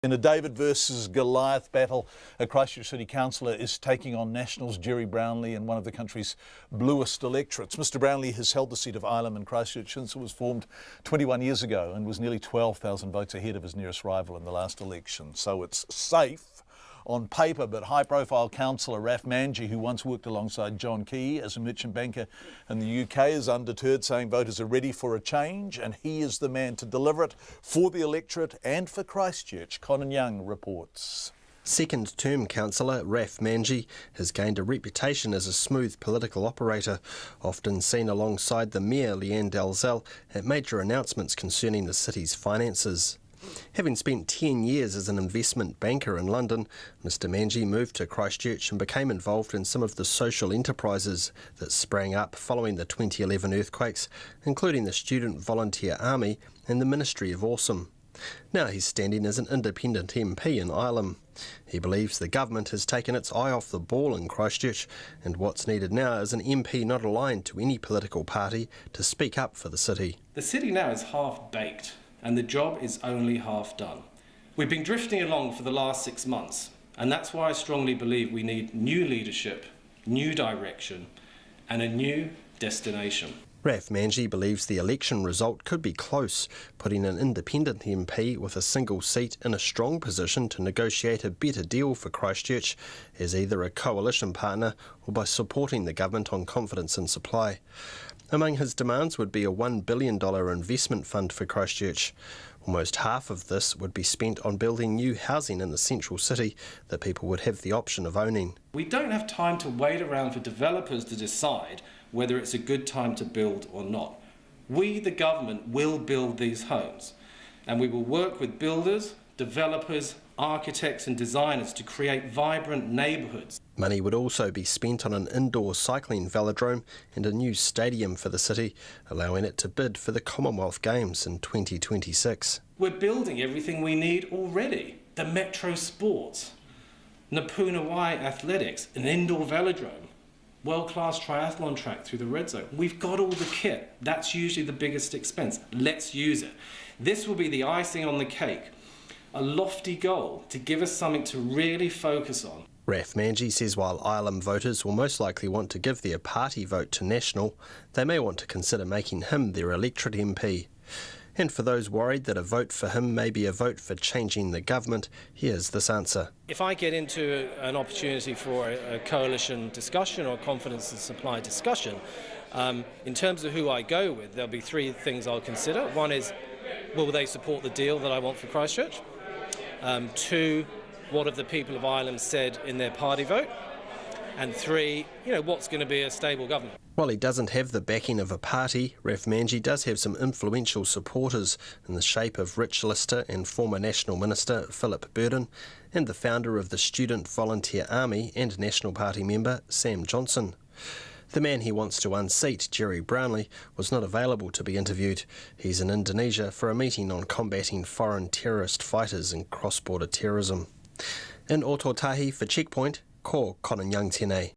In a David versus Goliath battle, a Christchurch City councillor is taking on Nationals' Gerry Brownlee in one of the country's bluest electorates. Mr Brownlee has held the seat of Ilam in Christchurch since it was formed 21 years ago and was nearly 12,000 votes ahead of his nearest rival in the last election. So it's safe on paper, but high-profile councillor Raf Manji, who once worked alongside John Key as a merchant banker in the UK, is undeterred, saying voters are ready for a change and he is the man to deliver it for the electorate and for Christchurch. Conan Young reports. Second-term councillor Raf Manji has gained a reputation as a smooth political operator, often seen alongside the Mayor Leanne Dalzell at major announcements concerning the city's finances. Having spent 10 years as an investment banker in London, Mr Manji moved to Christchurch and became involved in some of the social enterprises that sprang up following the 2011 earthquakes, including the Student Volunteer Army and the Ministry of Awesome. Now he's standing as an independent MP in Ilam. He believes the government has taken its eye off the ball in Christchurch, and what's needed now is an MP not aligned to any political party to speak up for the city. The city now is half-baked, and the job is only half done. We've been drifting along for the last 6 months, and that's why I strongly believe we need new leadership, new direction, and a new destination. Raf Manji believes the election result could be close, putting an independent MP with a single seat in a strong position to negotiate a better deal for Christchurch as either a coalition partner or by supporting the government on confidence in supply. Among his demands would be a $1 billion investment fund for Christchurch. Almost half of this would be spent on building new housing in the central city that people would have the option of owning. We don't have time to wait around for developers to decide whether it's a good time to build or not. We, the government, will build these homes, and we will work with builders, developers, architects and designers to create vibrant neighbourhoods. Money would also be spent on an indoor cycling velodrome and a new stadium for the city, allowing it to bid for the Commonwealth Games in 2026. We're building everything we need already. The Metro Sports, Napunawai Athletics, an indoor velodrome, world-class triathlon track through the red zone. We've got all the kit. That's usually the biggest expense. Let's use it. This will be the icing on the cake. A lofty goal to give us something to really focus on. Raf Manji says while Ilam voters will most likely want to give their party vote to National, they may want to consider making him their electorate MP. And for those worried that a vote for him may be a vote for changing the government, here's this answer. If I get into an opportunity for a coalition discussion or confidence and supply discussion, in terms of who I go with, there'll be three things I'll consider. One is, will they support the deal that I want for Christchurch? Two, what have the people of Ireland said in their party vote? And three, what's going to be a stable government? While he doesn't have the backing of a party, Raf Manji does have some influential supporters in the shape of Rich Lister and former National Minister Philip Burden, and the founder of the Student Volunteer Army and National Party member Sam Johnson. The man he wants to unseat, Gerry Brownlee, was not available to be interviewed. He's in Indonesia for a meeting on combating foreign terrorist fighters and cross-border terrorism. In Ototahi for Checkpoint, ko Conan Young tēnei.